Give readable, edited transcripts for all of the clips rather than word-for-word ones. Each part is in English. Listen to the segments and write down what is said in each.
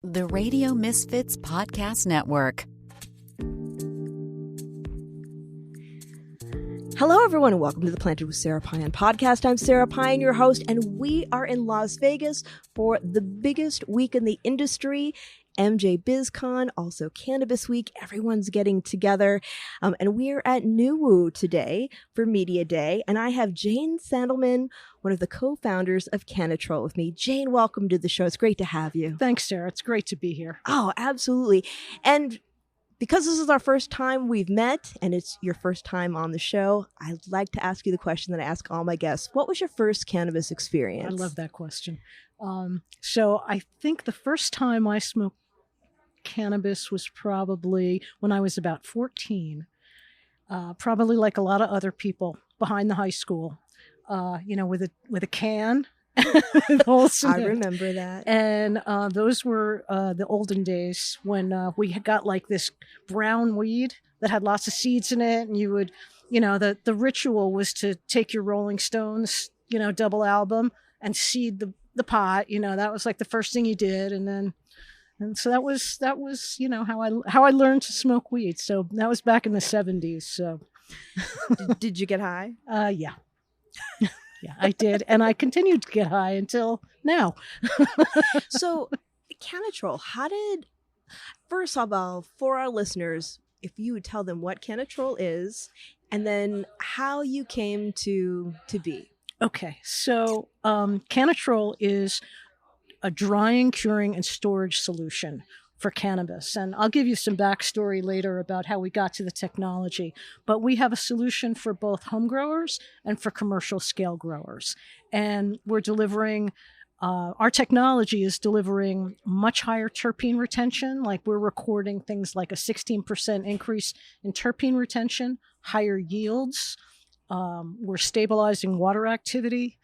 The Radio Misfits Podcast Network. Hello, everyone, and welcome to the Planted with Sara Pine podcast. I'm Sara Pine, your host, and we are in Las Vegas for the biggest week in the industry, MJ BizCon, also Cannabis Week. Everyone's getting together, and we're at NuWoo today for Media Day, and I have Jane Sandelman, one of the co-founders of Cannatrol, with me. Jane, welcome to the show. It's great to have you. Thanks, Sara. It's great to be here. Oh, absolutely. And because this is our first time we've met and it's your first time on the show, I'd like to ask you the question that I ask all my guests. What was your first cannabis experience? I love that question. So I think the first time I smoked cannabis was probably when I was about 14, probably like a lot of other people behind the high school, with a can. I remember that. And those were the olden days when we got like this brown weed that had lots of seeds in it. And you would, the ritual was to take your Rolling Stones, double album and seed the pot. That was like the first thing you did. And so that was how I learned to smoke weed. So that was back in the 70s. So did you get high? Yeah. Yeah, I did. And I continued to get high until now. So, Cannatrol, first of all, for our listeners, if you would tell them what Cannatrol is, and then how you came to be. Okay, so Cannatrol is a drying, curing, and storage solution for cannabis. And I'll give you some backstory later about how we got to the technology. But we have a solution for both home growers and for commercial scale growers. And we're delivering, our technology is delivering much higher terpene retention. Like we're recording things like a 16% increase in terpene retention, higher yields. We're stabilizing water activity.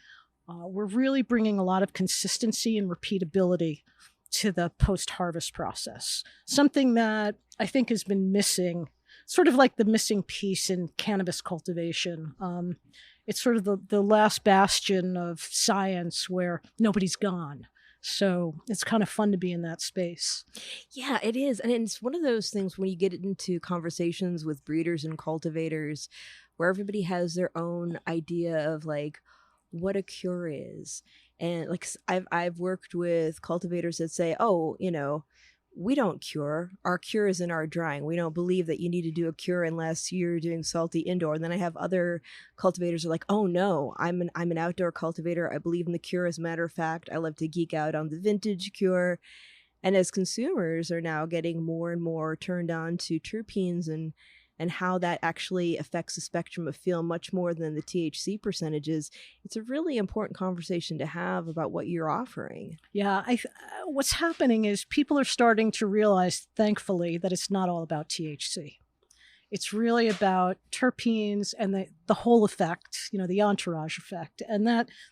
We're really bringing a lot of consistency and repeatability to the post-harvest process. Something that I think has been missing, sort of like the missing piece in cannabis cultivation. It's sort of the last bastion of science where nobody's gone. So it's kind of fun to be in that space. Yeah, it is. And it's one of those things when you get into conversations with breeders and cultivators where everybody has their own idea of like what a cure is. And like I've worked with cultivators that say, we don't cure. Our cure is in our drying. We don't believe that you need to do a cure unless you're doing salty indoor. And then I have other cultivators who are like, oh no, I'm an outdoor cultivator. I believe in the cure. As a matter of fact, I love to geek out on the vintage cure. And as consumers are now getting more and more turned on to terpenes and how that actually affects the spectrum of feel much more than the THC percentages, it's a really important conversation to have about what you're offering. Yeah, what's happening is people are starting to realize, thankfully, that it's not all about THC. It's really about terpenes and the whole effect, the entourage effect. And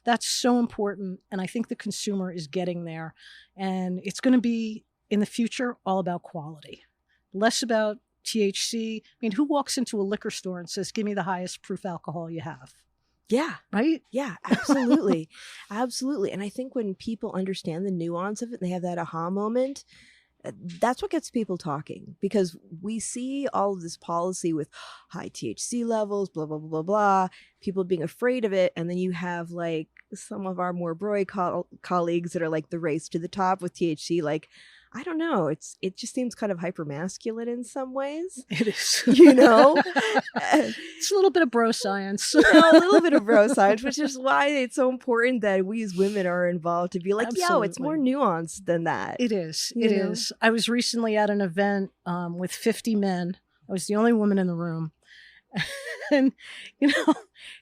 that's so important. And I think the consumer is getting there. And it's going to be, in the future, all about quality. Less about THC. I mean, who walks into a liquor store and says, give me the highest proof alcohol you have? Yeah. Right? Yeah, absolutely. Absolutely. And I think when people understand the nuance of it and they have that aha moment, that's what gets people talking, because we see all of this policy with high THC levels, blah, blah, blah, blah, blah, people being afraid of it. And then you have like some of our more broy colleagues that are like the race to the top with THC, like, I don't know. It just seems kind of hyper masculine in some ways. It is. It's a little bit of bro science. A little bit of bro science, which is why it's so important that we as women are involved to be like, Absolutely. it's more nuanced than that. It is. It is. I was recently at an event with 50 men. I was the only woman in the room. And,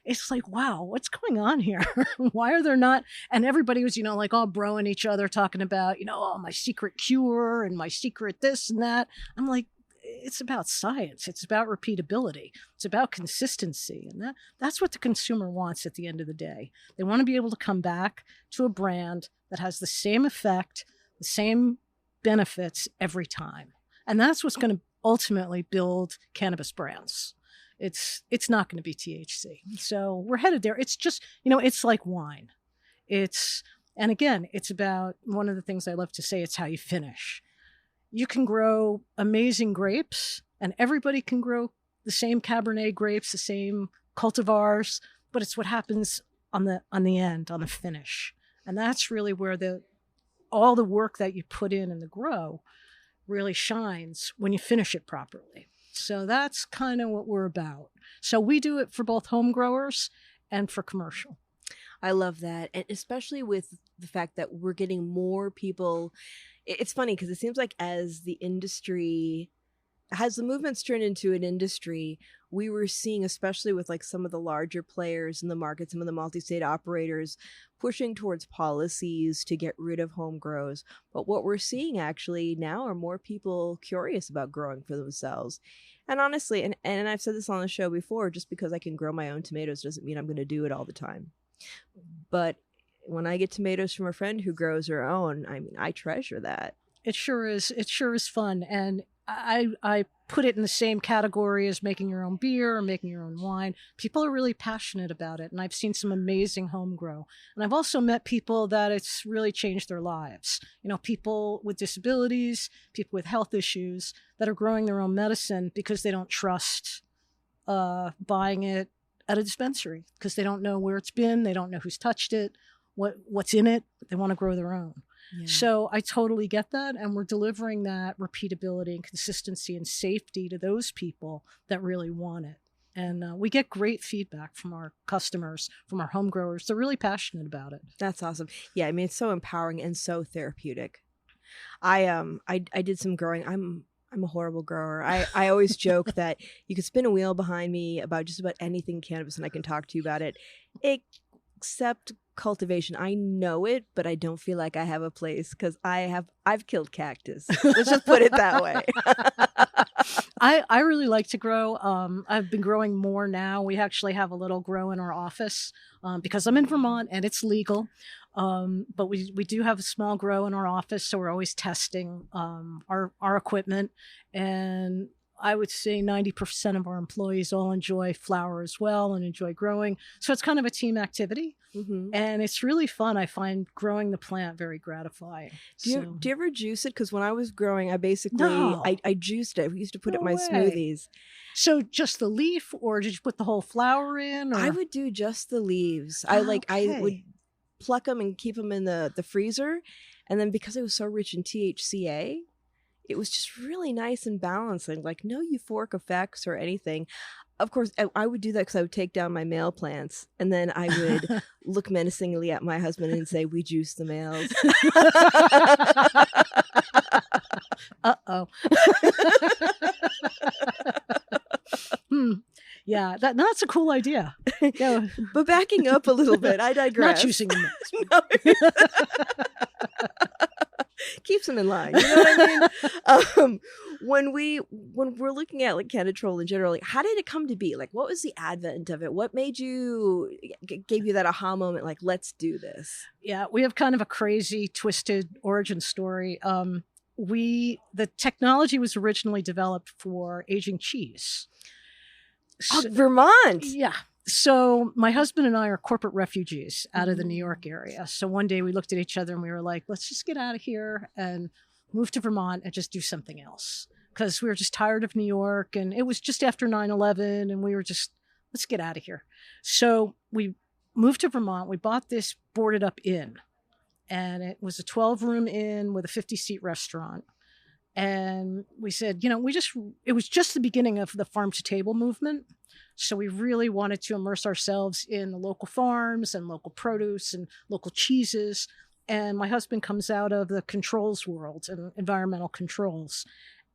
it's like, wow, what's going on here? Why are there not? And everybody was, like all broing each other, talking about, my secret cure and my secret this and that. I'm like, it's about science. It's about repeatability. It's about consistency. And that's what the consumer wants at the end of the day. They want to be able to come back to a brand that has the same effect, the same benefits every time. And that's what's going to ultimately build cannabis brands. It's not going to be THC. So we're headed there. It's just, it's like wine. It's And again, it's about one of the things I love to say, it's how you finish. You can grow amazing grapes, and everybody can grow the same Cabernet grapes, the same cultivars, but it's what happens on the end, on the finish. And that's really where all the work that you put in the grow really shines when you finish it properly. So that's kind of what we're about. So we do it for both home growers and for commercial. I love that. And especially with the fact that we're getting more people. It's funny because it seems like as the movement's turned into an industry, we were seeing, especially with like some of the larger players in the market, some of the multi-state operators pushing towards policies to get rid of home grows. But what we're seeing actually now are more people curious about growing for themselves. And honestly, and I've said this on the show before, just because I can grow my own tomatoes doesn't mean I'm going to do it all the time. But when I get tomatoes from a friend who grows her own, I mean, I treasure that. It sure is. It sure is fun. And I put it in the same category as making your own beer or making your own wine. People are really passionate about it. And I've seen some amazing home grow. And I've also met people that it's really changed their lives. You know, people with disabilities, people with health issues that are growing their own medicine because they don't trust buying it at a dispensary because they don't know where it's been. They don't know who's touched it, what's in it. They want to grow their own. Yeah. So I totally get that. And we're delivering that repeatability and consistency and safety to those people that really want it. And we get great feedback from our customers, from our home growers. They're really passionate about it. That's awesome. Yeah, I mean, it's so empowering and so therapeutic. I did some growing. I'm a horrible grower. I always joke that you could spin a wheel behind me about just about anything cannabis and I can talk to you about it, except cultivation. I know it, but I don't feel like I have a place because I've killed cactus. Let's just put it that way. I really like to grow. I've been growing more now. We actually have a little grow in our office because I'm in Vermont and it's legal. But we do have a small grow in our office, so we're always testing our equipment. And I would say 90% of our employees all enjoy flower as well and enjoy growing. So it's kind of a team activity. Mm-hmm. And it's really fun. I find growing the plant very gratifying. Do you ever juice it? Because when I was growing, I basically, I juiced it. We used to put it in my smoothies. So just the leaf, or did you put the whole flower in? Or? I would do just the leaves. I would pluck them and keep them in the freezer. And then because it was so rich in THCA, it was just really nice and balanced and like no euphoric effects or anything. Of course, I would do that because I would take down my male plants and then I would look menacingly at my husband and say, "We juice the males." Uh-oh. Yeah, that's a cool idea. Yeah. But backing up a little bit, I digress. Not choosing the males. Keeps them in line. You know what I mean? When we're looking at like Cannatrol in general, like, how did it come to be? Like, what was the advent of it? What made you gave you that aha moment? Like, let's do this. Yeah, we have kind of a crazy, twisted origin story. The technology was originally developed for aging cheese. So, Vermont. Yeah. So my husband and I are corporate refugees out of the New York area. So one day we looked at each other and we were like, let's just get out of here and move to Vermont and just do something else. Because we were just tired of New York. And it was just after 9/11 and we were just, let's get out of here. So we moved to Vermont. We bought this boarded up inn. And it was a 12-room inn with a 50-seat restaurant. And we said, it was just the beginning of the farm to table movement. So we really wanted to immerse ourselves in the local farms and local produce and local cheeses. And my husband comes out of the controls world and environmental controls.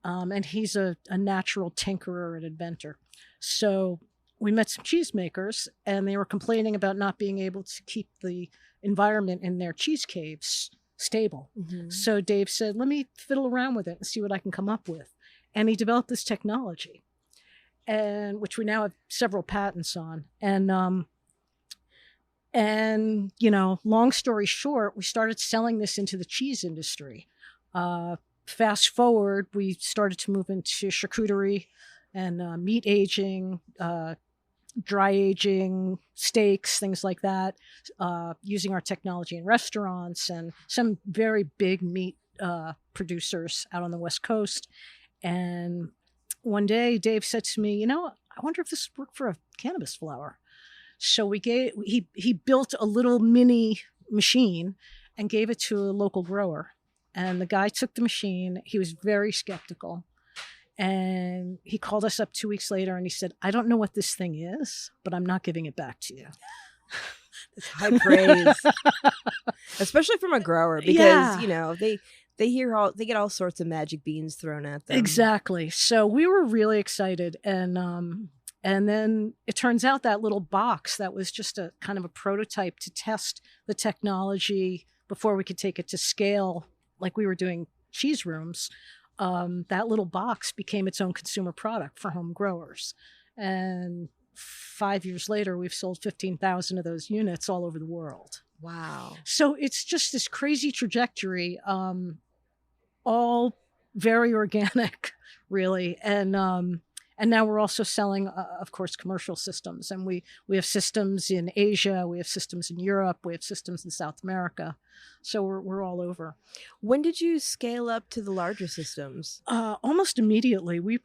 And he's a natural tinkerer and inventor. So we met some cheesemakers and they were complaining about not being able to keep the environment in their cheese caves stable. Mm-hmm. So Dave said, let me fiddle around with it and see what I can come up with. And he developed this technology, and which we now have several patents on. And long story short, we started selling this into the cheese industry. Fast forward, we started to move into charcuterie and meat aging, dry aging steaks, things like that, using our technology in restaurants and some very big meat producers out on the West Coast. And one day Dave said to me, I wonder if this would work for a cannabis flower. So he built a little mini machine and gave it to a local grower. And the guy took the machine. He was very skeptical. And he called us up 2 weeks later and he said, I don't know what this thing is, but I'm not giving it back to you. That's high praise. Especially from a grower, because, they get all sorts of magic beans thrown at them. Exactly. So we were really excited. And then it turns out that little box that was just a kind of a prototype to test the technology before we could take it to scale, like we were doing cheese rooms. That little box became its own consumer product for home growers. And 5 years later, we've sold 15,000 of those units all over the world. Wow. So it's just this crazy trajectory, all very organic, really. And now we're also selling, of course, commercial systems. And we have systems in Asia, we have systems in Europe, we have systems in South America. So we're all over. When did you scale up to the larger systems? Almost immediately. We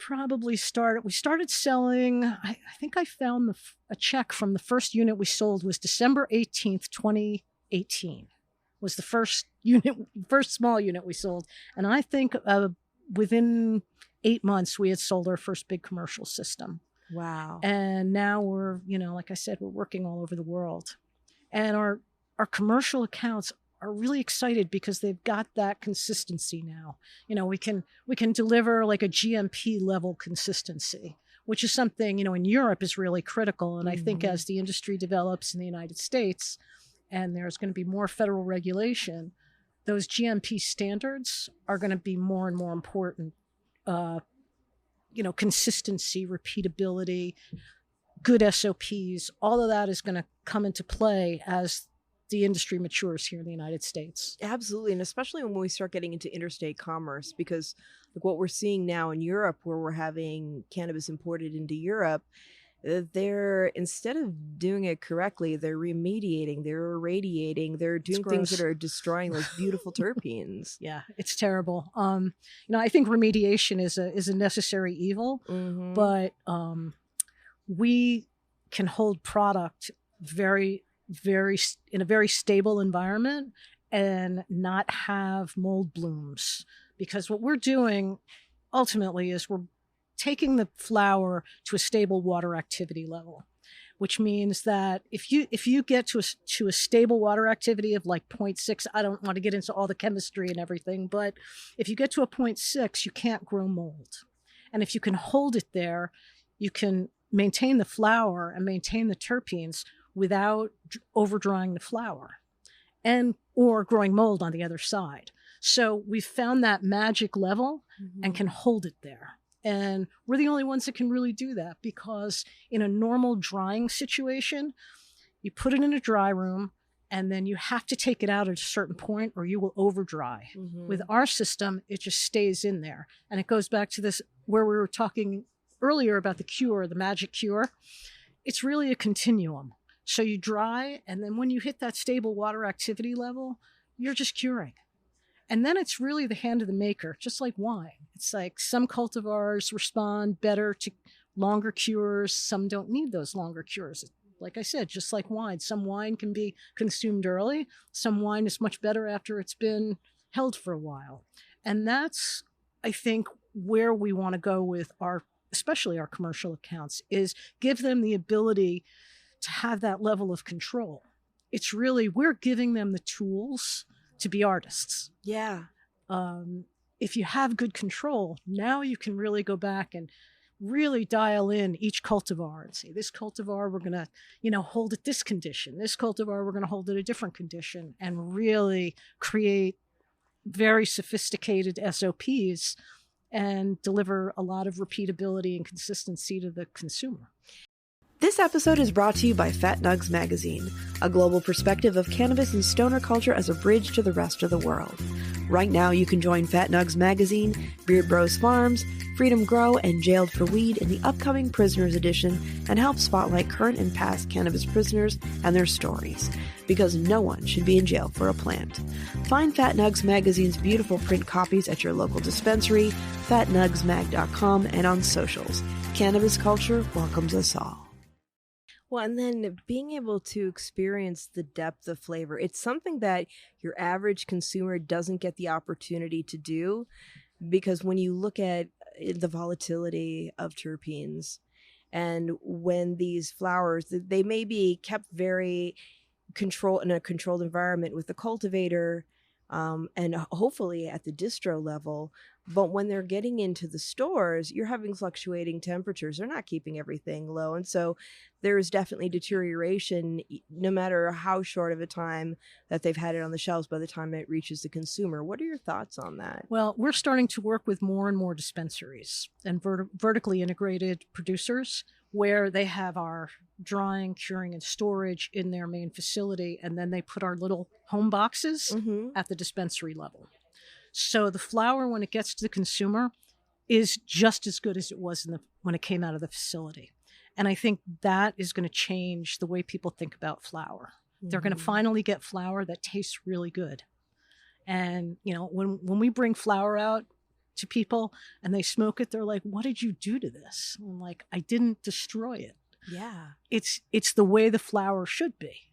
started selling, I think I found a check from the first unit we sold was December 18th, 2018. Was the first small unit we sold. And I think within 8 months, we had sold our first big commercial system. Wow. And now we're, like I said, we're working all over the world. And our commercial accounts are really excited because they've got that consistency now. We can deliver like a GMP level consistency, which is something, in Europe is really critical. And I think as the industry develops in the United States and there's going to be more federal regulation, those GMP standards are going to be more and more important. Consistency, repeatability, good SOPs, all of that is going to come into play as the industry matures here in the United States. Absolutely. And especially when we start getting into interstate commerce, because like what we're seeing now in Europe, where we're having cannabis imported into Europe, they're, instead of doing it correctly, they're remediating, they're irradiating, they're doing things that are destroying those beautiful terpenes. Yeah, it's terrible. I think remediation is a necessary evil, but we can hold product very, very in a very stable environment and not have mold blooms, because what we're doing ultimately is we're taking the flower to a stable water activity level, which means that if you get to a stable water activity of like 0.6, I don't want to get into all the chemistry and everything, but if you get to a 0.6, you can't grow mold. And if you can hold it there, you can maintain the flower and maintain the terpenes without over drying the flower or growing mold on the other side. So we've found that magic level and can hold it there. And we're the only ones that can really do that, because in a normal drying situation, you put it in a dry room and then you have to take it out at a certain point or you will over dry. With our system, it just stays in there. And it goes back to this where we were talking earlier about the cure, the magic cure. It's really a continuum. So you dry, and then when you hit that stable water activity level, you're just curing. And then it's really the hand of the maker, just like wine. It's like some cultivars respond better to longer cures. Some don't need those longer cures. Like I said, just like wine, some wine can be consumed early. Some wine is much better after it's been held for a while. And that's, I think, where we want to go with especially our commercial accounts, is give them the ability to have that level of control. It's really, we're giving them the tools to be artists. Yeah. If you have good control, now you can really go back and really dial in each cultivar and say, this cultivar, we're going to, hold at this condition. This cultivar, we're going to hold at a different condition, and really create very sophisticated SOPs and deliver a lot of repeatability and consistency to the consumer. This episode is brought to you by Fat Nugs Magazine, a global perspective of cannabis and stoner culture as a bridge to the rest of the world. Right now, you can join Fat Nugs Magazine, Beard Bros Farms, Freedom Grow, and Jailed for Weed in the upcoming Prisoners Edition and help spotlight current and past cannabis prisoners and their stories, because no one should be in jail for a plant. Find Fat Nugs Magazine's beautiful print copies at your local dispensary, fatnugsmag.com, and on socials. Cannabis culture welcomes us all. Well, and then being able to experience the depth of flavor, it's something that your average consumer doesn't get the opportunity to do, because when you look at the volatility of terpenes, and when these flowers, they may be kept very in a controlled environment with the cultivator, and hopefully at the distro level. But when they're getting into the stores, you're having fluctuating temperatures. They're not keeping everything low. And so there is definitely deterioration, no matter how short of a time that they've had it on the shelves by the time it reaches the consumer. What are your thoughts on that? Well, we're starting to work with more and more dispensaries and vertically integrated producers where they have our drying, curing, and storage in their main facility, and then they put our little home boxes at the dispensary level. So the flower, when it gets to the consumer, is just as good as it was when it came out of the facility. And I think that is going to change the way people think about flower. They're going to finally get flower that tastes really good. And, you know, when we bring flower out to people and they smoke it, they're like, what did you do to this? I'm like, I didn't destroy it. Yeah. It's the way the flower should be.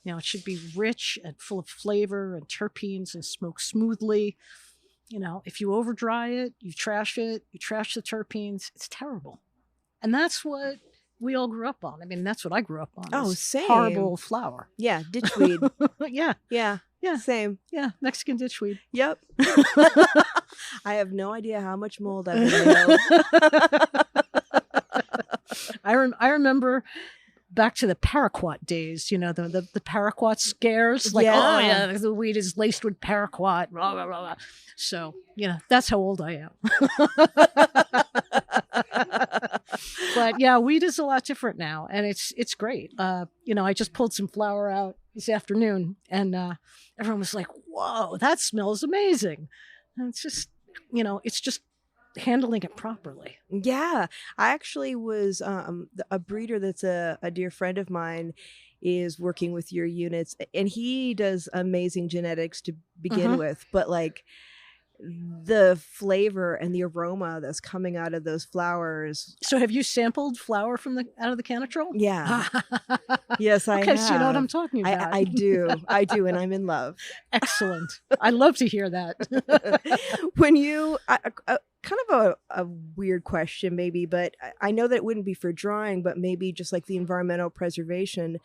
You know, it should be rich and full of flavor and terpenes and smoke smoothly. You know, if you over dry it, you trash the terpenes, it's terrible. And that's what we all grew up on. I mean, that's what I grew up on. Oh, same. Horrible flower. Yeah, ditchweed. Yeah. Yeah, same. Yeah, Mexican ditchweed. Yep. I have no idea how much mold I've inhaled. I remember back to the paraquat days, you know, the paraquat scares. Like, oh yeah, the weed is laced with paraquat. Blah, blah, blah, blah. So, you know, that's how old I am. But yeah, weed is a lot different now, and it's great. You know, I just pulled some flower out this afternoon, and everyone was like, "Whoa, that smells amazing!" And it's just, you know, it's just handling it properly. Yeah, I actually was a breeder that's a dear friend of mine is working with your units, and he does amazing genetics to begin with, but like the flavor and the aroma that's coming out of those flowers. So have you sampled flower out of the Cannatrol? Yeah. Yes, I have. Okay, so you know what I'm talking about. I do, and I'm in love. Excellent. I love to hear that. When you, kind of a weird question maybe, but I know that it wouldn't be for drying, but maybe just like the environmental preservation.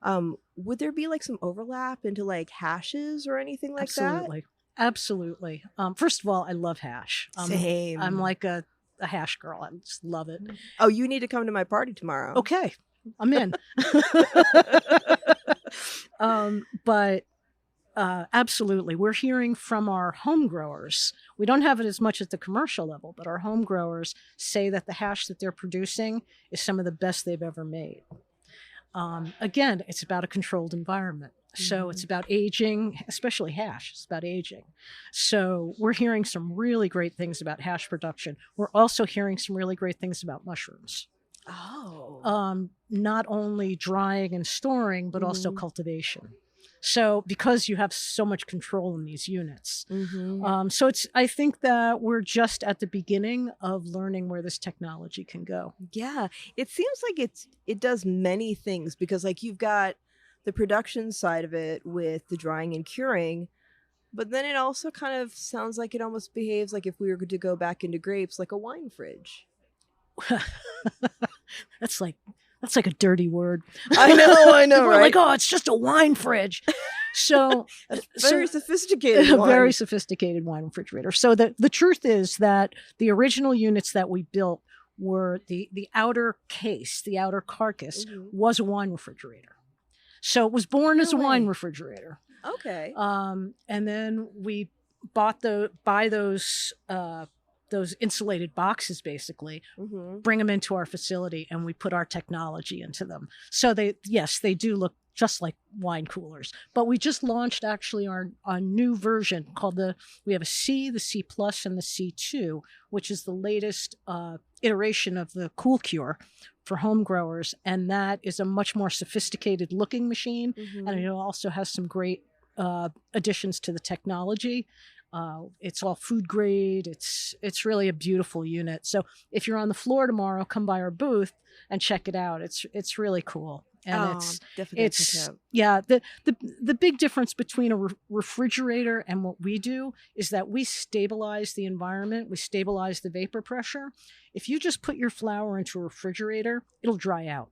Would there be like some overlap into like hashes or anything like that? Absolutely. First of all, I love hash. Same. I'm like a hash girl. I just love it. Oh, you need to come to my party tomorrow. Okay, I'm in. But absolutely, we're hearing from our home growers. We don't have it as much at the commercial level, but our home growers say that the hash that they're producing is some of the best they've ever made. Again, it's about a controlled environment. So it's about aging, especially hash. It's about aging. So we're hearing some really great things about hash production. We're also hearing some really great things about mushrooms. Oh. Not only drying and storing, but also cultivation. So because you have so much control in these units. So I think that we're just at the beginning of learning where this technology can go. Yeah. It seems like it does many things, because like you've got the production side of it with the drying and curing, but then it also kind of sounds like it almost behaves like, if we were to go back into grapes, like a wine fridge. That's like a dirty word. I know, We're right? like, oh, it's just a wine fridge. So very sophisticated wine. A very sophisticated wine refrigerator. So the truth is that the original units that we built were the outer case, the outer carcass was a wine refrigerator. So it was born as a wine refrigerator. Okay. And then we buy those those insulated boxes, basically, bring them into our facility, and we put our technology into them. So they do look just like wine coolers. But we just launched actually our new version called we have a C, the C Plus, and the C2, which is the latest iteration of the Cool Cure for home growers. And that is a much more sophisticated looking machine. And it also has some great additions to the technology. It's all food grade. It's really a beautiful unit. So if you're on the floor tomorrow, come by our booth and check it out. It's really cool. And the big difference between a refrigerator and what we do is that we stabilize the environment. We stabilize the vapor pressure. If you just put your flour into a refrigerator, it'll dry out.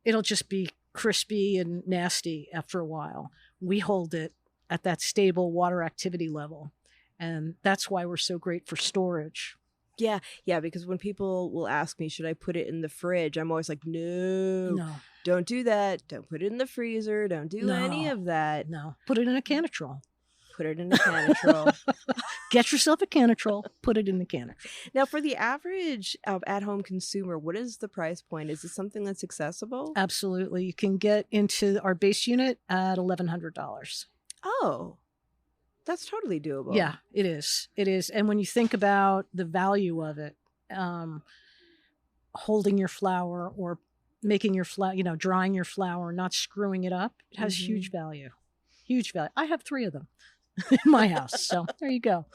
It'll just be crispy and nasty after a while. We hold it at that stable water activity level. And that's why we're so great for storage. Yeah, because when people will ask me, should I put it in the fridge? I'm always like, no, don't do that. Don't put it in the freezer. Don't do any of that. No, put it in a Cannatrol. Put it in a Cannatrol. Get yourself a Cannatrol, put it in the Cannatrol. Now, for the average at-home consumer, what is the price point? Is it something that's accessible? Absolutely. You can get into our base unit at $1,100. Oh, that's totally doable. Yeah, it is. It is. And when you think about the value of it, holding your flour or making your flour, drying your flour, not screwing it up, it has huge value. Huge value. I have 3 of them in my house. So there you go.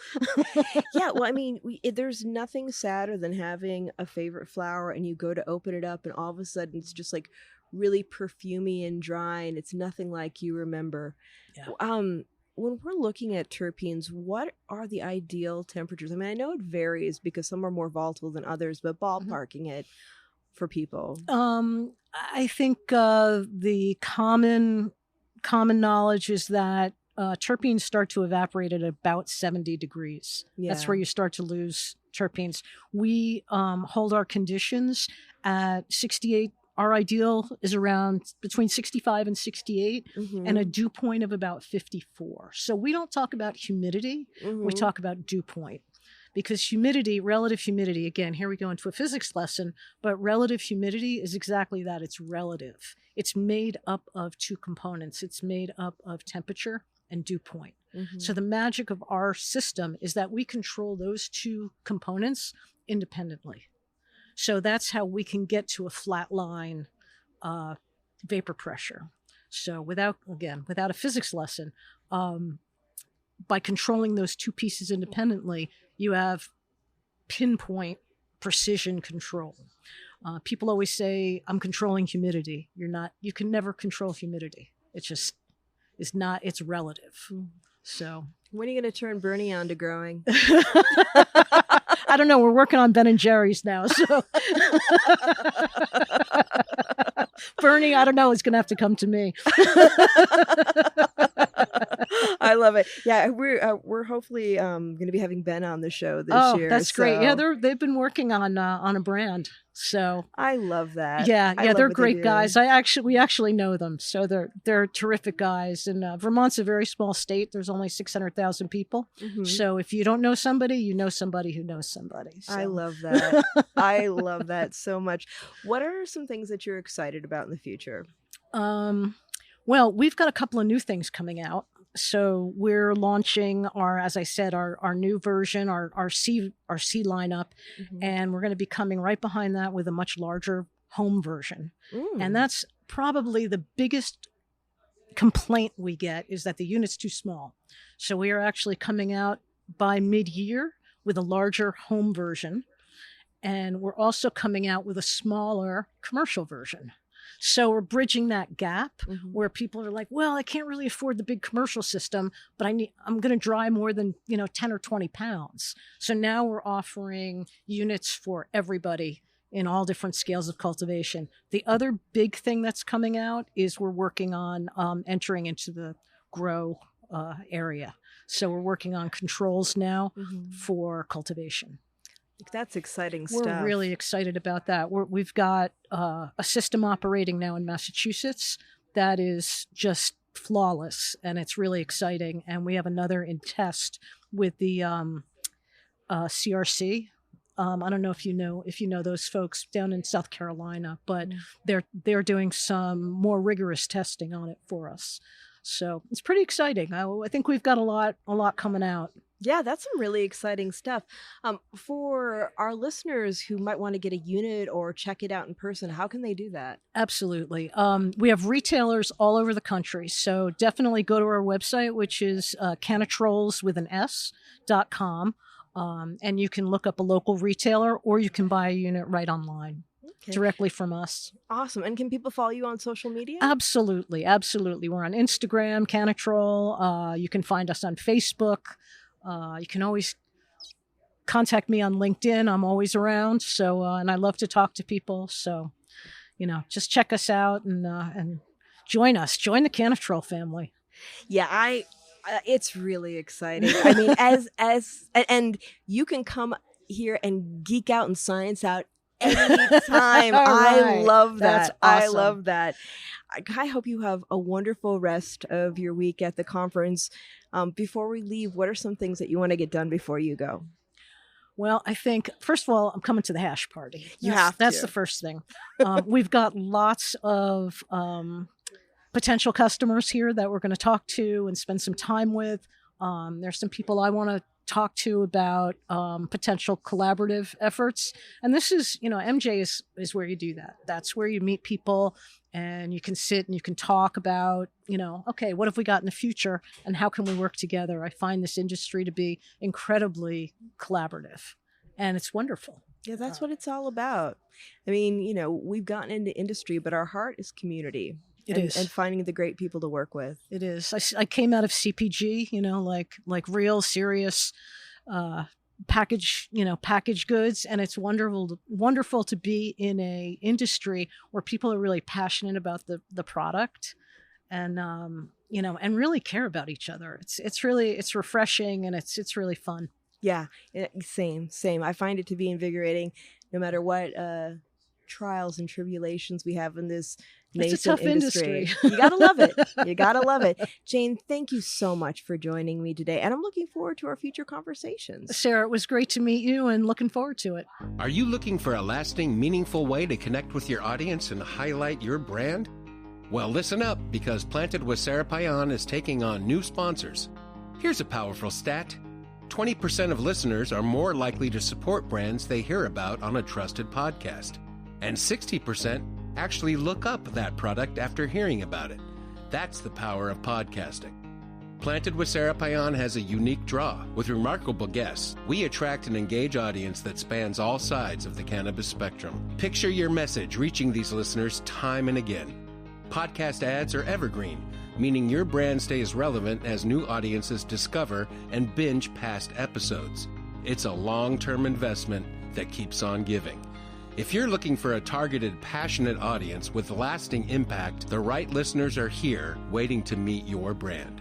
Yeah. Well, I mean, there's nothing sadder than having a favorite flour and you go to open it up and all of a sudden it's just like really perfumey and dry and it's nothing like you remember. Yeah. When we're looking at terpenes, what are the ideal temperatures? I mean, I know it varies because some are more volatile than others, but ballparking it for people. I think the common knowledge is that terpenes start to evaporate at about 70 degrees. Yeah. That's where you start to lose terpenes. We hold our conditions at 68. Our ideal is around between 65 and 68 and a dew point of about 54. So we don't talk about humidity. We talk about dew point because relative humidity, again, here we go into a physics lesson, but relative humidity is exactly that. It's relative. It's made up of 2 components. It's made up of temperature and dew point. So the magic of our system is that we control those 2 components independently. So that's how we can get to a flat line vapor pressure. So without a physics lesson, by controlling those 2 pieces independently, you have pinpoint precision control. People always say, I'm controlling humidity. You're not. You can never control humidity. It's relative. So when are you going to turn Bernie on to growing? I don't know. We're working on Ben and Jerry's now. So Bernie, I don't know. It's going to have to come to me. I love it. Yeah, we're hopefully going to be having Ben on the show this year. Oh, that's great. Yeah, they've been working on a brand. So I love that. Yeah, they're great guys. We actually know them. So they're terrific guys. And Vermont's a very small state. There's only 600,000 people. So if you don't know somebody, you know somebody who knows somebody. So. I love that. I love that so much. What are some things that you're excited about in the future? Well, we've got a couple of new things coming out. So we're launching as I said, our new version, our C lineup, and we're going to be coming right behind that with a much larger home version. And that's probably the biggest complaint we get is that the unit's too small. So we are actually coming out by mid-year with a larger home version, and we're also coming out with a smaller commercial version. So we're bridging that gap where people are like, well, I can't really afford the big commercial system, but I'm going to dry more than, 10 or 20 pounds. So now we're offering units for everybody in all different scales of cultivation. The other big thing that's coming out is we're working on entering into the grow area. So we're working on controls now for cultivation. That's exciting stuff. We're really excited about that. We've got a system operating now in Massachusetts that is just flawless, and it's really exciting. And we have another in test with the CRC. I don't know if you know those folks down in South Carolina, but they're doing some more rigorous testing on it for us. So it's pretty exciting. I think we've got a lot coming out. Yeah, that's some really exciting stuff. For our listeners who might want to get a unit or check it out in person, how can they do that? Absolutely. We have retailers all over the country. So definitely go to our website, which is cannatrols.com. And you can look up a local retailer, or you can buy a unit right online. Okay. Directly from us. Awesome. And can people follow you on social media? Absolutely. We're on Instagram, Cannatrol. You can find us on Facebook. You can always contact me on LinkedIn. I'm always around. So, and I love to talk to people. So, just check us out and join us. Join the Cannatrol family. Yeah, it's really exciting. I mean, and you can come here and geek out and science out anytime. I love that. That's awesome. I love that. I hope you have a wonderful rest of your week at the conference. Before we leave, what are some things that you want to get done before you go? Well, I think, first of all, I'm coming to the hash party. That's the first thing. We've got lots of potential customers here that we're going to talk to and spend some time with. There's some people I want to talk to about potential collaborative efforts. And this is, MJ is where you do that. That's where you meet people and you can sit and you can talk about, okay, what have we got in the future and how can we work together? I find this industry to be incredibly collaborative and it's wonderful. Yeah, that's what it's all about. I mean, we've gotten into industry, but our heart is community. It is. And finding the great people to work with. It is. I came out of CPG, like real serious package goods. And it's wonderful to be in a industry where people are really passionate about the product and, and really care about each other. It's refreshing and it's really fun. Yeah, same. I find it to be invigorating no matter what trials and tribulations we have in this nascent it's a tough industry. You gotta love it. Jane, thank you so much for joining me today, and I'm looking forward to our future conversations. Sarah, it was great to meet you and looking forward to it. Are you looking for a lasting, meaningful way to connect with your audience and highlight your brand? Well, listen up, because Planted with Sara Payan is taking on new sponsors. Here's a powerful stat. 20% of listeners are more likely to support brands they hear about on a trusted podcast. And 60% actually look up that product after hearing about it. That's the power of podcasting. Planted with Sara Payan has a unique draw. With remarkable guests, we attract and engage audience that spans all sides of the cannabis spectrum. Picture your message reaching these listeners time and again. Podcast ads are evergreen, meaning your brand stays relevant as new audiences discover and binge past episodes. It's a long-term investment that keeps on giving. If you're looking for a targeted, passionate audience with lasting impact, the right listeners are here waiting to meet your brand.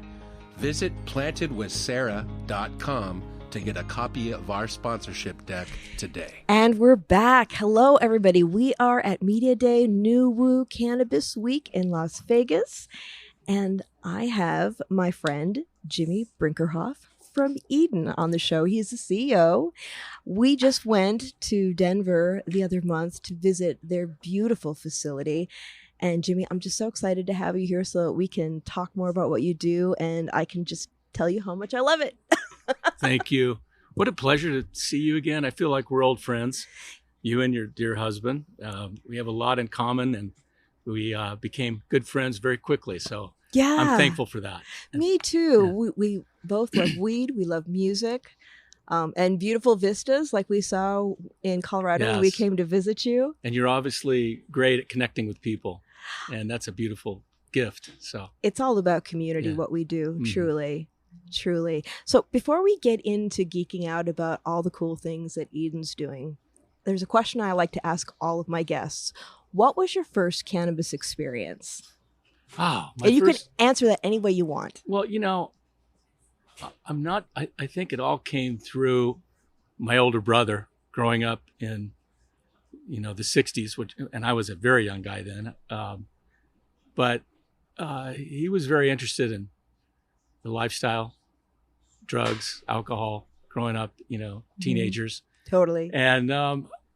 Visit plantedwithsara.com to get a copy of our sponsorship deck today. And we're back. Hello, everybody. We are at Media Day New Woo Cannabis Week in Las Vegas. And I have my friend, Jimmy Brinkerhoff from Edun on the show. He's the CEO. We just went to Denver the other month to visit their beautiful facility. And Jimmy, I'm just so excited to have you here so that we can talk more about what you do. And I can just tell you how much I love it. Thank you. What a pleasure to see you again. I feel like we're old friends, you and your dear husband. We have a lot in common and we became good friends very quickly. So yeah, I'm thankful for that. Me too. Yeah. We both love weed. We love music and beautiful vistas like we saw in Colorado when we came to visit you. And you're obviously great at connecting with people. And that's a beautiful gift. So it's all about community, what we do, truly. So before we get into geeking out about all the cool things that Edun's doing, there's a question I like to ask all of my guests. What was your first cannabis experience? Oh, and you can answer that any way you want. Well, I think it all came through my older brother growing up in, the 60s, and I was a very young guy then. But he was very interested in the lifestyle, drugs, alcohol, growing up, teenagers. Totally. And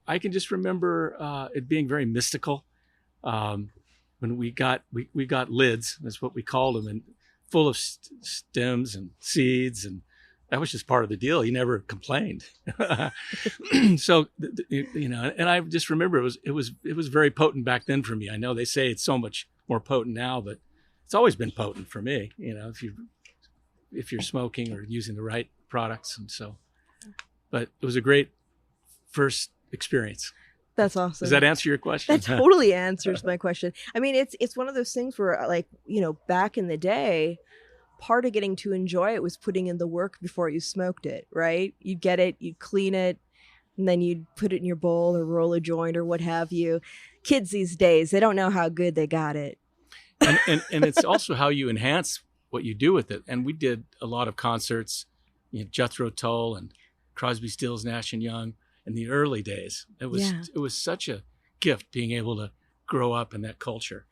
I can just remember it being very mystical. When we got lids, that's what we called them, and full of stems and seeds, and that was just part of the deal. He never complained. So, and I just remember it was very potent back then for me. I know they say it's so much more potent now, but it's always been potent for me. If you're smoking or using the right products, and so. But it was a great first experience. That's awesome. Does that answer your question? That totally answers my question. I mean, it's one of those things where, like, back in the day, part of getting to enjoy it was putting in the work before you smoked it, right? You'd get it, you'd clean it, and then you'd put it in your bowl or roll a joint or what have you. Kids these days, they don't know how good they got it. And it's also how you enhance what you do with it. And we did a lot of concerts, Jethro Tull and Crosby, Stills, Nash and Young. In the early days, it was such a gift being able to grow up in that culture.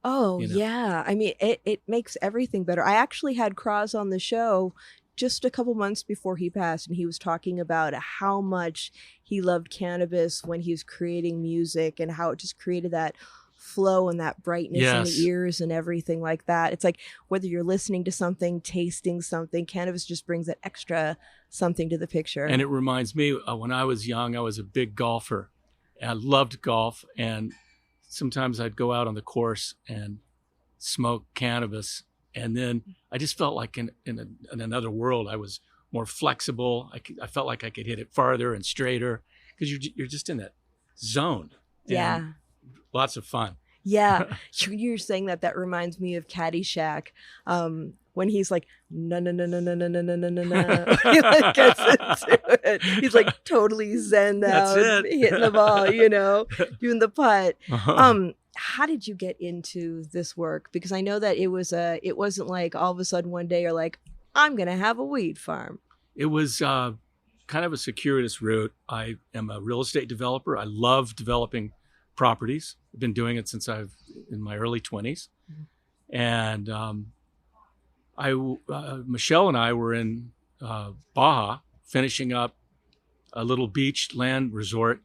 Oh, yeah. I mean, it makes everything better. I actually had Cross on the show just a couple months before he passed, and he was talking about how much he loved cannabis when he was creating music and how it just created that flow and that brightness in the ears and everything like that. It's like whether you're listening to something, tasting something, cannabis just brings that extra something to the picture. And it reminds me, when I was young, I was a big golfer. I loved golf, and sometimes I'd go out on the course and smoke cannabis, and then I just felt like in another world. I was more flexible. I felt like I could hit it farther and straighter because you're just in that zone. Yeah. Lots of fun. Yeah. You're saying that reminds me of Caddyshack. When he's like, no. He like gets into it. He's like totally zen out, hitting the ball, doing the putt. How did you get into this work? Because I know that it wasn't like all of a sudden one day you're like, I'm going to have a weed farm. It was kind of a circuitous route. I am a real estate developer. I love developing properties. I've been doing it since in my early 20s. And Michelle and I were in Baja finishing up a little beach land resort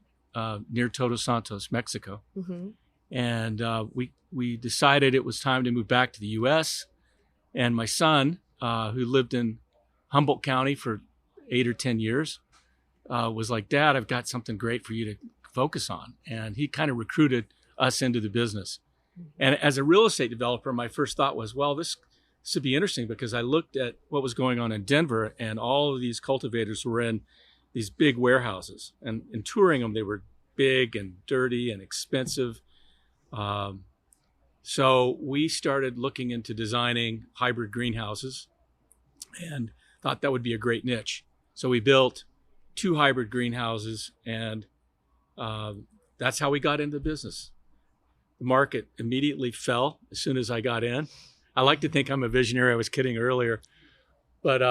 near Todos Santos, Mexico. Mm-hmm. And we decided it was time to move back to the U.S. And my son, who lived in Humboldt County for 8 or 10 years, was like, Dad, I've got something great for you to focus on. And he kind of recruited us into the business. And as a real estate developer, my first thought was, well, this would be interesting, because I looked at what was going on in Denver, and all of these cultivators were in these big warehouses, and in touring them, they were big and dirty and expensive. So we started looking into designing hybrid greenhouses and thought that would be a great niche. So we built 2 hybrid greenhouses, and that's how we got into the business. The market immediately fell as soon as I got in. I like to think I'm a visionary. I was kidding earlier, but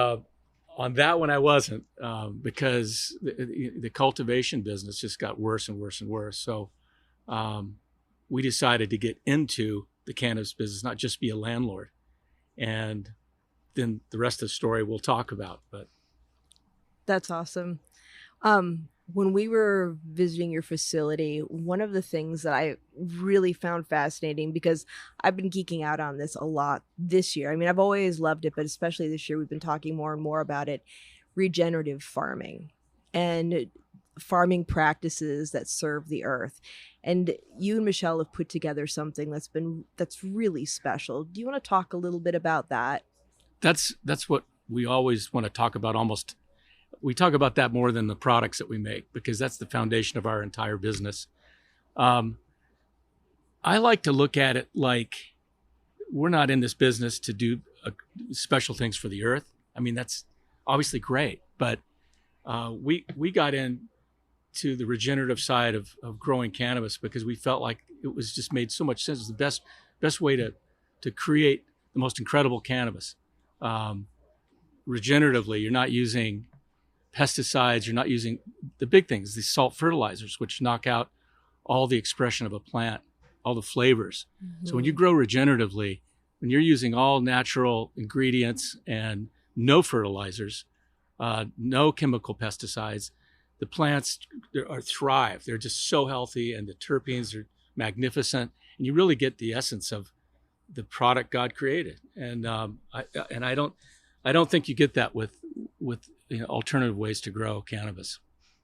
on that one I wasn't, because the cultivation business just got worse and worse and worse. So we decided to get into the cannabis business, not just be a landlord. And then the rest of the story we'll talk about. But that's awesome. When we were visiting your facility, one of the things that I really found fascinating, because I've been geeking out on this a lot this year. I mean, I've always loved it, but especially this year, we've been talking more and more about it. Regenerative farming and farming practices that serve the earth. And you and Michelle have put together something that's really special. Do you want to talk a little bit about that? That's what we always want to talk about. We talk about that more than the products that we make, because that's the foundation of our entire business. I like to look at it like we're not in this business to do special things for the earth. I mean, that's obviously great, but we got into the regenerative side of growing cannabis because we felt like it was just made so much sense. It's the best way to create the most incredible cannabis. Regeneratively, you're not using pesticides, you're not using the big things, these salt fertilizers, which knock out all the expression of a plant, all the flavors. Mm-hmm. So when you grow regeneratively, when you're using all natural ingredients and no fertilizers, no chemical pesticides. The plants thrive. They're just so healthy, and the terpenes are magnificent, and you really get the essence of the product God created. And I don't think you get that with alternative ways to grow cannabis.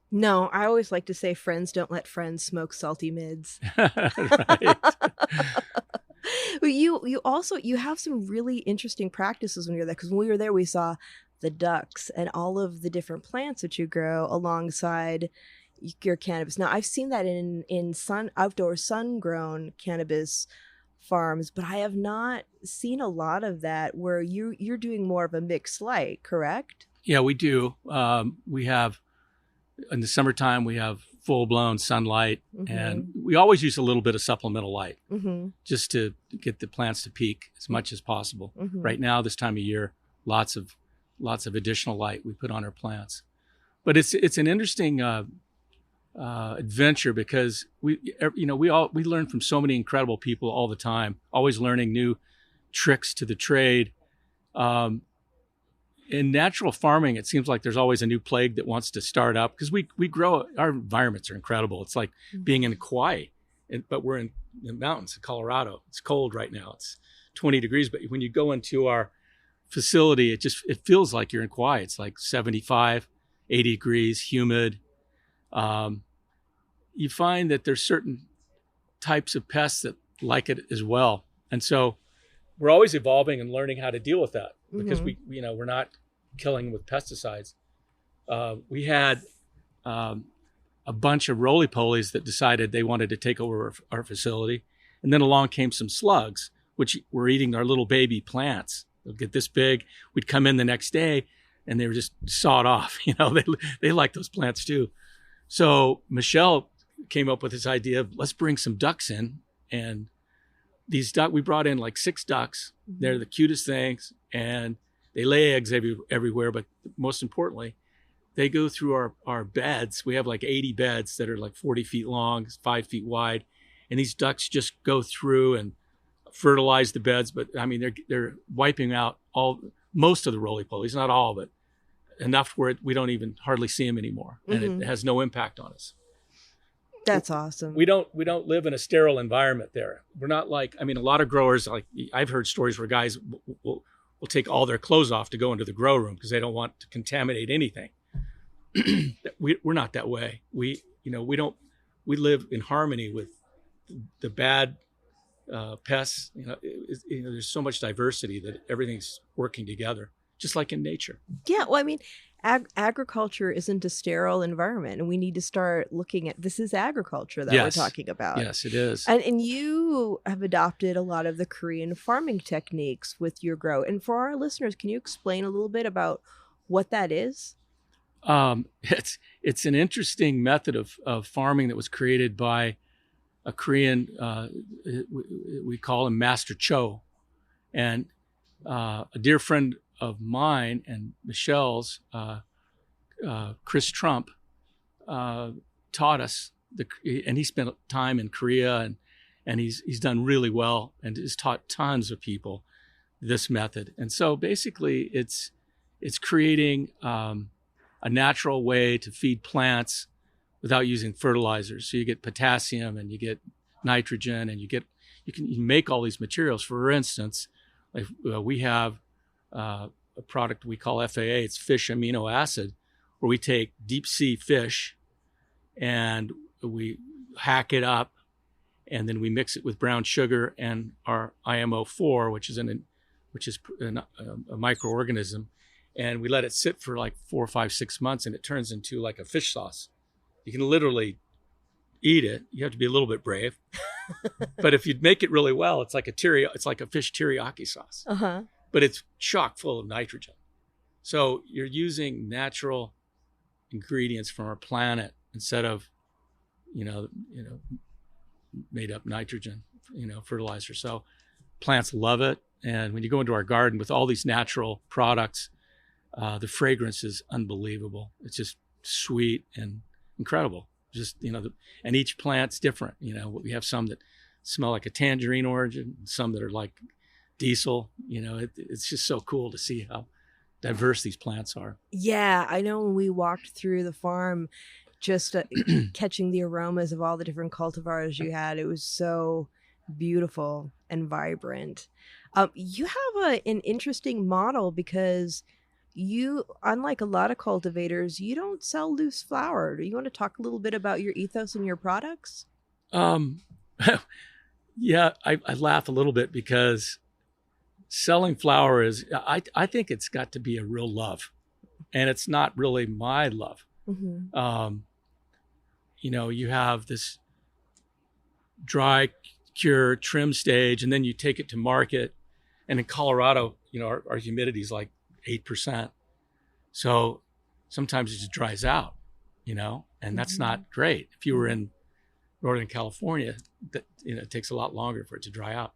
No, I always like to say friends don't let friends smoke salty mids. Right. But you also have some really interesting practices when you're there, because when we were there we saw the ducks and all of the different plants that you grow alongside your cannabis. Now I've seen that in outdoor sun grown cannabis farms, but I have not seen a lot of that where you're doing more of a mixed light, correct? Yeah, we do. We have, in the summertime, we have full-blown sunlight, and we always use a little bit of supplemental light just to get the plants to peak as much as possible. Right now, this time of year, lots of additional light we put on our plants. But it's an interesting adventure, because we learn from so many incredible people all the time, always learning new tricks to the trade. In natural farming, it seems like there's always a new plague that wants to start up, because we grow, our environments are incredible. It's like being in Kauai, but we're in the mountains of Colorado. It's cold right now. It's 20 degrees, but when you go into our facility, it feels like you're in Kauai. It's like 75, 80 degrees, humid. You find that there's certain types of pests that like it as well. And so we're always evolving and learning how to deal with that, because we're not killing with pesticides. We had a bunch of roly-polies that decided they wanted to take over our facility. And then along came some slugs, which were eating our little baby plants. They'll get this big. We'd come in the next day and they were just sawed off. They like those plants too. So Michelle came up with this idea of, let's bring some ducks in. And these we brought in like 6 ducks. They're the cutest things, and they lay eggs everywhere. But most importantly, they go through our beds. We have like 80 beds that are like 40 feet long, 5 feet wide. And these ducks just go through and fertilize the beds. But I mean, they're wiping out most of the roly-polies, not all, but enough where we don't even hardly see them anymore. And it has no impact on us. That's awesome. We don't live in a sterile environment there. We're not like, I mean, a lot of growers, like I've heard stories where guys will take all their clothes off to go into the grow room because they don't want to contaminate anything. We're not that way. We live in harmony with the bad pests. There's so much diversity that everything's working together, just like in nature. Yeah, well, I mean, agriculture isn't a sterile environment, and we need to start looking at, this is agriculture that we're talking about. Yes, it is. And you have adopted a lot of the Korean farming techniques with your grow. And for our listeners, can you explain a little bit about what that is? It's an interesting method of farming that was created by a Korean, we call him Master Cho, and a dear friend of mine and Michelle's, Chris Trump, taught us, and he spent time in Korea, and he's done really well and has taught tons of people this method. And so basically it's creating a natural way to feed plants without using fertilizers. So you get potassium and you get nitrogen, and you can make all these materials. For instance, like we have a product we call FAA. It's fish amino acid, where we take deep sea fish and we hack it up, and then we mix it with brown sugar and our IMO4, which is a microorganism, and we let it sit for like 4, 5, 6 months, and it turns into like a fish sauce. You can literally eat it. You have to be a little bit brave, but if you make it really well, it's like a fish teriyaki sauce. But it's chock full of nitrogen. So you're using natural ingredients from our planet instead of, made up nitrogen, fertilizer. So plants love it. And when you go into our garden with all these natural products, the fragrance is unbelievable. It's just sweet and incredible. Just, and each plant's different. We have some that smell like a tangerine orange, and some that are like diesel. It's just so cool to see how diverse these plants are. Yeah, I know when we walked through the farm, just catching the aromas of all the different cultivars you had, it was so beautiful and vibrant. You have an interesting model because you, unlike a lot of cultivators, you don't sell loose flower. Do you want to talk a little bit about your ethos and your products? Yeah, I laugh a little bit because selling flower is, I think it's got to be a real love, and it's not really my love. Mm-hmm. You have this dry cure trim stage, and then you take it to market. And in Colorado, our humidity is like 8%. So sometimes it just dries out, and that's not great. If you were in Northern California, it takes a lot longer for it to dry out.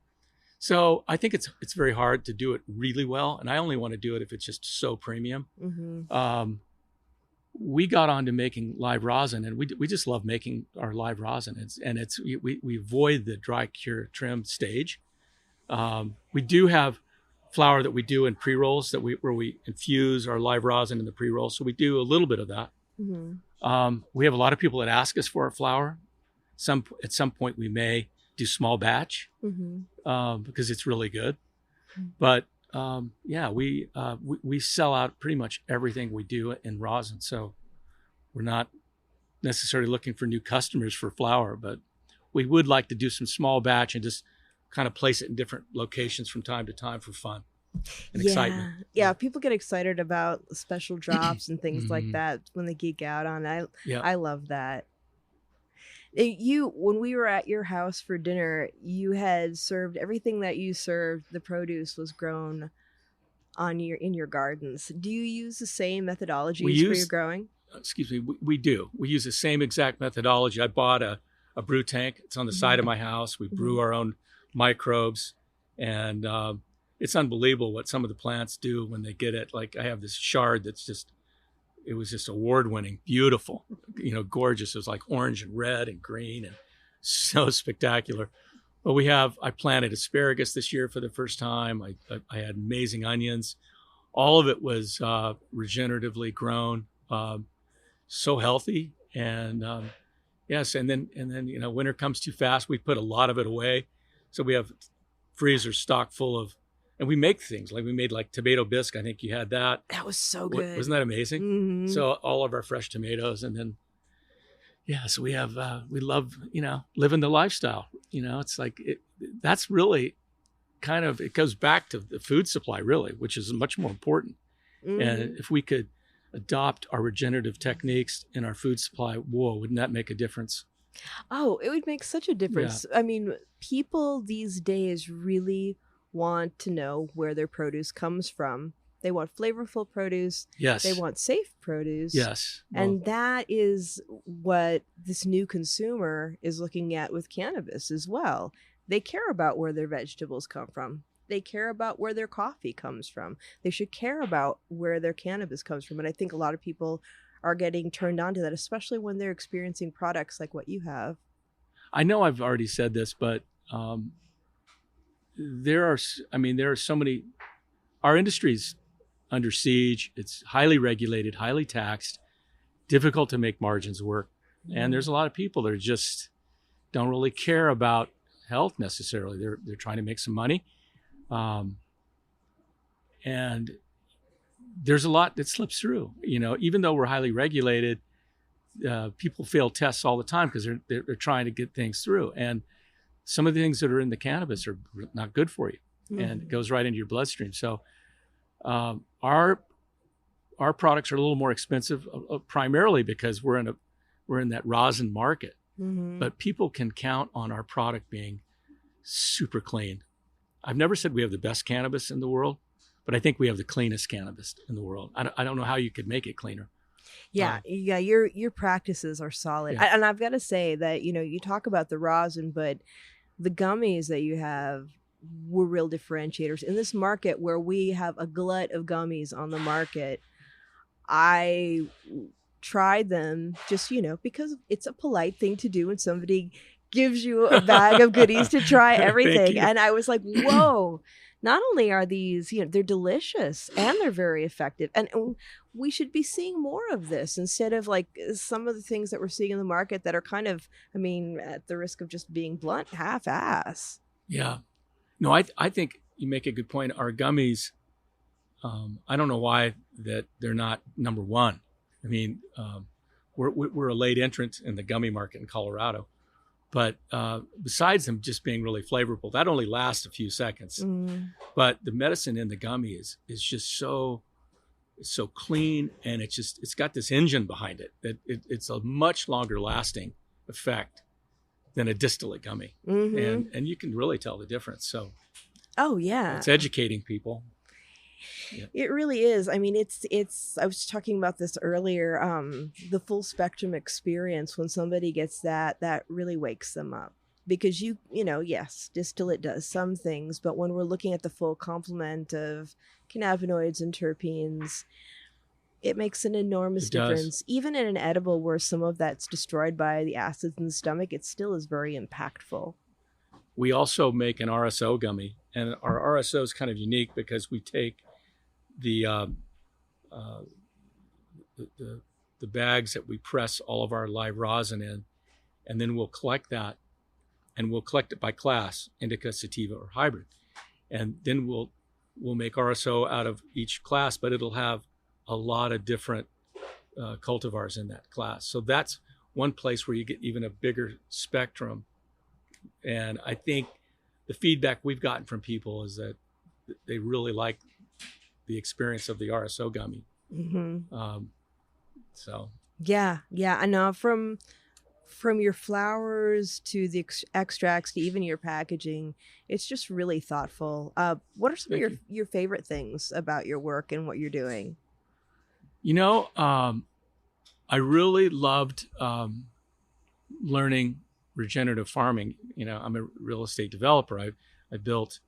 So I think it's very hard to do it really well. And I only want to do it if it's just so premium. Mm-hmm. We got on to making live rosin, and we just love making our live rosin. We avoid the dry cure trim stage. We do have flour that we do in pre-rolls where we infuse our live rosin in the pre-roll. So we do a little bit of that. Mm-hmm. We have a lot of people that ask us for our flour. At some point we may do small batch, Mm-hmm. because it's really good. But we sell out pretty much everything we do in rosin. So we're not necessarily looking for new customers for flour, but we would like to do some small batch and just kind of place it in different locations from time to time for fun and excitement. Yeah, people get excited about special drops and things like that when they geek out on it. I love that. When we were at your house for dinner, you had served everything that you served. The produce was grown in your gardens. Do you use the same methodologies for your growing? Excuse me, we do. We use the same exact methodology. I bought a brew tank. It's on the side of my house. We brew our own microbes, and it's unbelievable what some of the plants do when they get it. Like I have this shard it was just award-winning, beautiful, gorgeous. It was like orange and red and green and so spectacular. But I planted asparagus this year for the first time. I had amazing onions. All of it was regeneratively grown, so healthy. And yes, and then winter comes too fast. We put a lot of it away. So we have freezers stocked full of, and we make things like we made like tomato bisque. I think you had that. That was so good. Wasn't that amazing? Mm-hmm. So all of our fresh tomatoes, and then, so we have, we love, living the lifestyle. It's like, that's really kind of, it goes back to the food supply really, which is much more important. Mm-hmm. And if we could adopt our regenerative techniques in our food supply, wouldn't that make a difference? Oh, it would make such a difference. Yeah. I mean, people these days really want to know where their produce comes from. They want flavorful produce. Yes. They want safe produce. Yes. And that is what this new consumer is looking at with cannabis as well. They care about where their vegetables come from. They care about where their coffee comes from. They should care about where their cannabis comes from. And I think a lot of people are getting turned on to that, especially when they're experiencing products like what you have. I know I've already said this, but there are so many, our industry's under siege. It's highly regulated, highly taxed, difficult to make margins work. And there's a lot of people that just don't really care about health necessarily. They're trying to make some money. And there's a lot that slips through, even though we're highly regulated, people fail tests all the time because they're trying to get things through. And some of the things that are in the cannabis are not good for you, and it goes right into your bloodstream. So our products are a little more expensive, primarily because we're in that rosin market. But people can count on our product being super clean. I've never said we have the best cannabis in the world, but I think we have the cleanest cannabis in the world. I don't know how you could make it cleaner. Yeah. Your practices are solid. Yeah. And I've got to say that, you talk about the rosin, but the gummies that you have were real differentiators in this market where we have a glut of gummies on the market. I tried them just, because it's a polite thing to do when somebody gives you a bag of goodies to try everything. And I was like, whoa, not only are these, they're delicious and they're very effective. And we should be seeing more of this instead of like some of the things that we're seeing in the market that are kind of, I mean, at the risk of just being blunt, half-ass. Yeah. No, I think you make a good point. Our gummies, I don't know why that they're not number one. I mean, we're a late entrant in the gummy market in Colorado. But besides them just being really flavorful, that only lasts a few seconds. Mm. But the medicine in the gummy is just so clean, and it's got this engine behind it that it's a much longer lasting effect than a distillate gummy. Mm-hmm. And you can really tell the difference. So oh yeah, it's educating people. Yeah. It really is. I mean, it's I was talking about this earlier, the full spectrum experience when somebody gets that really wakes them up, because yes, distillate does some things, but when we're looking at the full complement of cannabinoids and terpenes, it makes an enormous difference. Even in an edible where some of that's destroyed by the acids in the stomach, it still is very impactful. We also make an RSO gummy, and our RSO is kind of unique because we take the bags that we press all of our live rosin in, and then we'll collect that, and we'll collect it by class, indica, sativa, or hybrid, and then we'll make RSO out of each class, but it'll have a lot of different cultivars in that class. So that's one place where you get even a bigger spectrum. And I think the feedback we've gotten from people is that they really like the experience of the RSO gummy. Mm-hmm. So yeah, I know from your flowers to the extracts to even your packaging, it's just really thoughtful. What are some of your favorite things about your work and what you're doing? I really loved learning regenerative farming. I'm a real estate developer. I built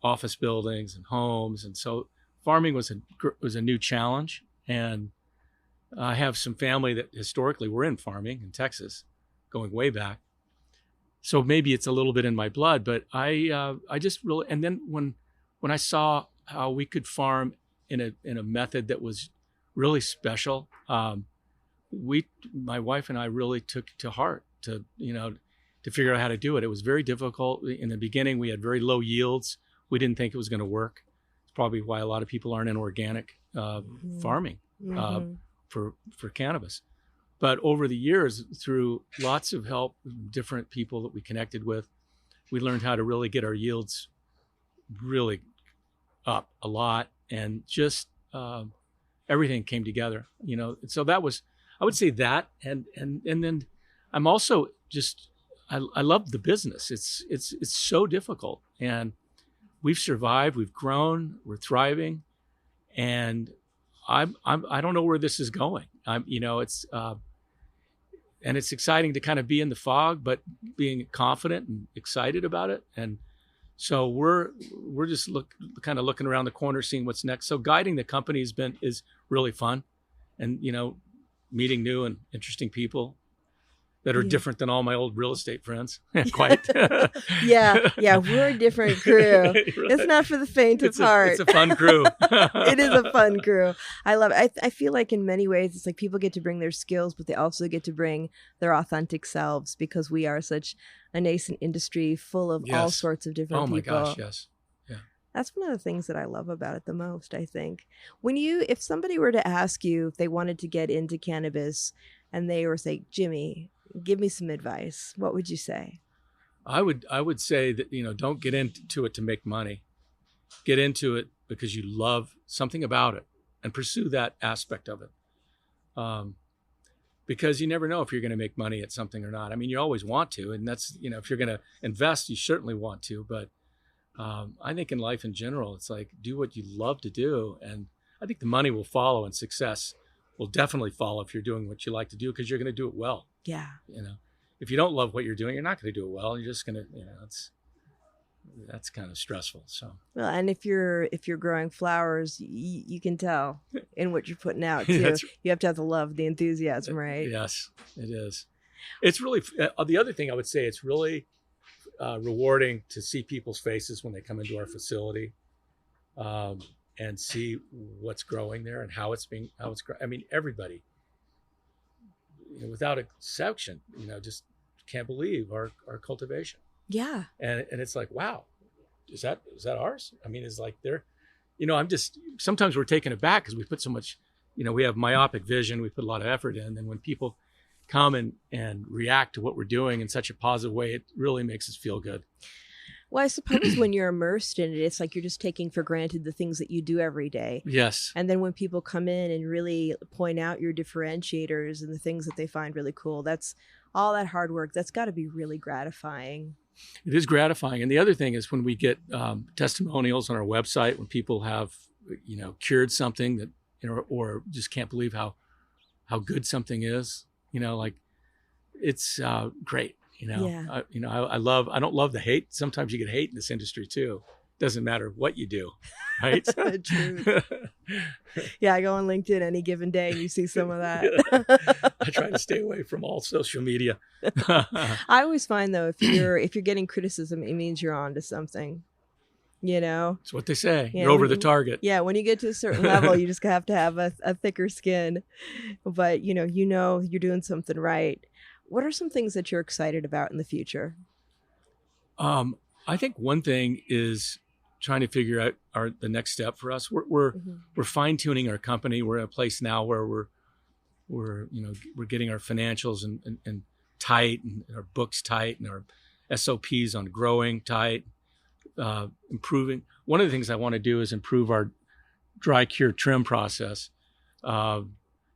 office buildings and homes, and so farming was a new challenge. And I have some family that historically were in farming in Texas, going way back. So maybe it's a little bit in my blood, but I just really, and then when I saw how we could farm in a method that was really special, my wife and I really took to heart to figure out how to do it. It was very difficult. In the beginning, we had very low yields. We didn't think it was going to work. It's probably why a lot of people aren't in organic farming for cannabis. But over the years, through lots of help, different people that we connected with, we learned how to really get our yields really up a lot, and just everything came together. So that was, I would say that, and then I'm also just, I love the business. It's so difficult, and we've survived, we've grown, we're thriving, and I don't know where this is going. And it's exciting to kind of be in the fog, but being confident and excited about it. And so we're just kind of looking around the corner, seeing what's next. So guiding the company is really fun, and meeting new and interesting people that are different than all my old real estate friends. Quite. Yeah, we're a different crew. Really? It's not for the faint of heart. It's a fun crew. It is a fun crew. I love it. I feel like in many ways, it's like people get to bring their skills, but they also get to bring their authentic selves, because we are such a nascent industry full of all sorts of different people. Oh my gosh, yes. Yeah. That's one of the things that I love about it the most, I think. If somebody were to ask you if they wanted to get into cannabis and they were saying, Jimmy, give me some advice, what would you say? I would say that, don't get into it to make money. Get into it because you love something about it, and pursue that aspect of it. Because you never know if you're going to make money at something or not. I mean, you always want to, and that's, if you're going to invest, you certainly want to. But I think in life in general, it's like, do what you love to do. And I think the money will follow, and success will definitely follow if you're doing what you like to do, because you're going to do it well. Yeah. If you don't love what you're doing, you're not going to do it well. You're just going to, that's kind of stressful. So. Well, and if you're growing flowers, you can tell in what you're putting out too. You have to have the love, the enthusiasm, right? Yes, it is. It's really, the other thing I would say, it's really rewarding to see people's faces when they come into our facility. and see what's growing there and how it's growing. I mean, everybody, without exception, just can't believe our cultivation. Yeah. And it's like, wow, is that ours? I mean, it's like sometimes we're taken aback because we put so much, we have myopic vision. We put a lot of effort in. And when people come and react to what we're doing in such a positive way, it really makes us feel good. Well, I suppose when you're immersed in it, it's like you're just taking for granted the things that you do every day. Yes. And then when people come in and really point out your differentiators and the things that they find really cool, that's all that hard work. That's got to be really gratifying. It is gratifying. And the other thing is when we get testimonials on our website, when people have, cured something that, or just can't believe how good something is, it's great. Yeah. I don't love the hate. Sometimes you get hate in this industry too. Doesn't matter what you do, right? True. Yeah, I go on LinkedIn any given day and you see some of that. I try to stay away from all social media. I always find though, if you're getting criticism, it means you're on to something. It's what they say. Yeah, you're over the target. Yeah, when you get to a certain level, you just have to have a thicker skin. But you're doing something right. What are some things that you're excited about in the future? I think one thing is trying to figure out the next step for us. We're fine tuning our company. We're in a place now where we're getting our financials and tight, and our books tight, and our SOPs on growing tight, improving. One of the things I want to do is improve our dry cure trim process.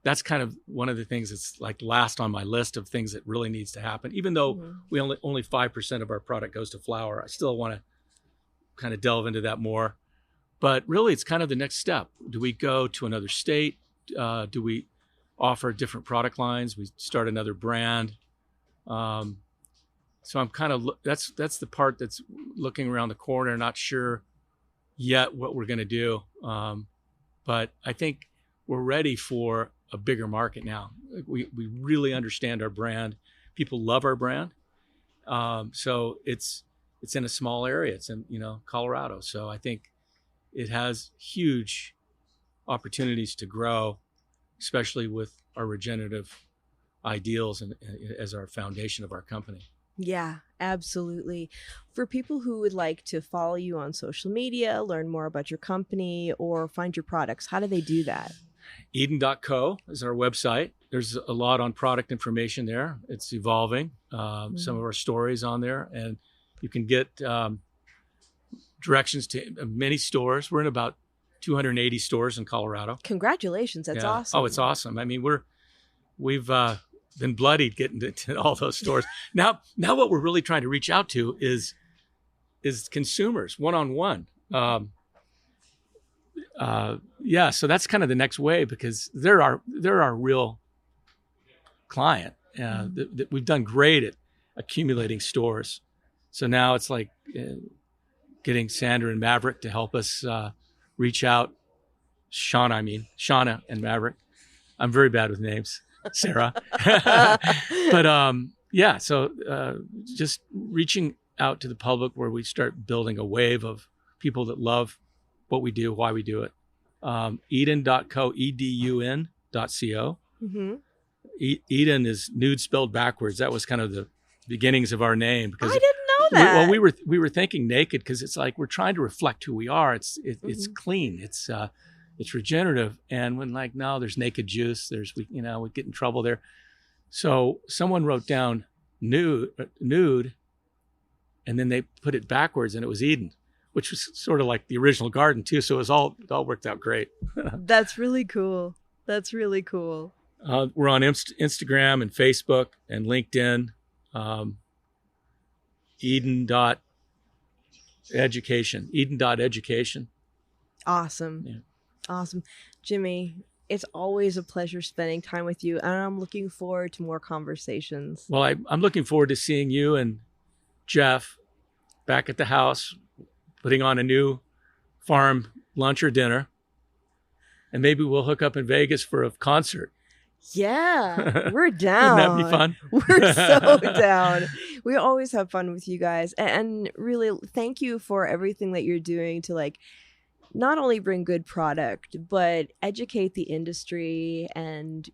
That's kind of one of the things that's like last on my list of things that really needs to happen. Even though we only 5% of our product goes to flower, I still want to kind of delve into that more. But really, it's kind of the next step. Do we go to another state? Do we offer different product lines? We start another brand. So I'm kind of that's the part that's looking around the corner, not sure yet what we're going to do. But I think we're ready for a bigger market now. We really understand our brand. People love our brand. So it's in a small area. It's in Colorado. So I think it has huge opportunities to grow, especially with our regenerative ideals and as our foundation of our company. Yeah, absolutely. For people who would like to follow you on social media, learn more about your company, or find your products, how do they do that? Edun.co is our website. There's a lot on product information there. It's evolving. Some of our stories on there, and you can get directions to many stores. We're in about 280 stores in Colorado. Congratulations. That's awesome. Oh, it's awesome. I mean, we've been bloodied getting to all those stores. Now what we're really trying to reach out to is consumers one-on-one. So that's kind of the next way, because they're our real client. That we've done great at accumulating stores. So now it's like getting Sandra and Maverick to help us reach out. Shauna and Maverick. I'm very bad with names. Sara. But so just reaching out to the public, where we start building a wave of people that love what we do, why we do it. Edun.co, EDUN.co. Edun is nude spelled backwards. That was kind of the beginnings of our name. Because I didn't know that. We were thinking naked, because it's like we're trying to reflect who we are. It's clean. It's regenerative. And when no, there's naked juice. We get in trouble there. So someone wrote down nude, and then they put it backwards, and it was Edun, which was sort of like the original garden too. So it all worked out great. That's really cool. We're on Instagram and Facebook and LinkedIn. Edun.education. Awesome. Yeah. Awesome. Jimmy, it's always a pleasure spending time with you, and I'm looking forward to more conversations. Well, I'm looking forward to seeing you and Jeff back at the house, putting on a new farm lunch or dinner. And maybe we'll hook up in Vegas for a concert. Yeah, we're down. Wouldn't that be fun? We're so down. We always have fun with you guys. And really, thank you for everything that you're doing to not only bring good product, but educate the industry and,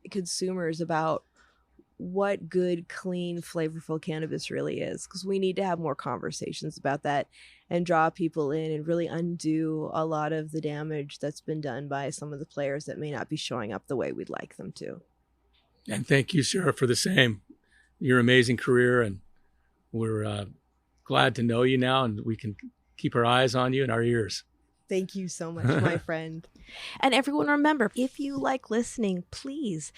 consumers about what good, clean, flavorful cannabis really is, because we need to have more conversations about that and draw people in and really undo a lot of the damage that's been done by some of the players that may not be showing up the way we'd like them to. And thank you, Sara, for the same. Your amazing career, and we're glad to know you now, and we can keep our eyes on you and our ears. Thank you so much, my friend. And everyone, remember, if you like listening, please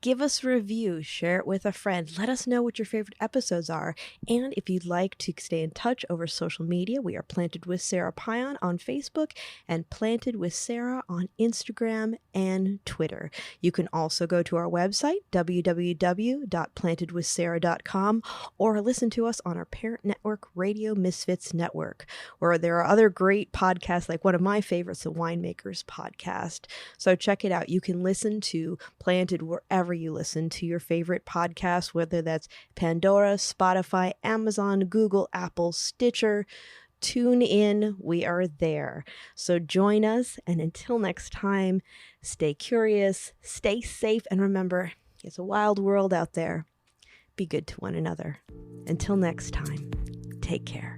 give us a review, share it with a friend. Let us know what your favorite episodes are. And if you'd like to stay in touch over social media, we are Planted with Sara Payan on Facebook and Planted with Sara on Instagram and Twitter. You can also go to our website, www.plantedwithsara.com, or listen to us on our parent network, Radio Misfits Network, where there are other great podcasts, like one of my favorites, the Winemakers Podcast. So check it out. You can listen to Planted wherever you listen to your favorite podcasts, whether that's Pandora, Spotify, Amazon, Google, Apple, Stitcher. Tune in. We are there. So join us. And until next time, stay curious, stay safe, and remember, it's a wild world out there. Be good to one another. Until next time, take care.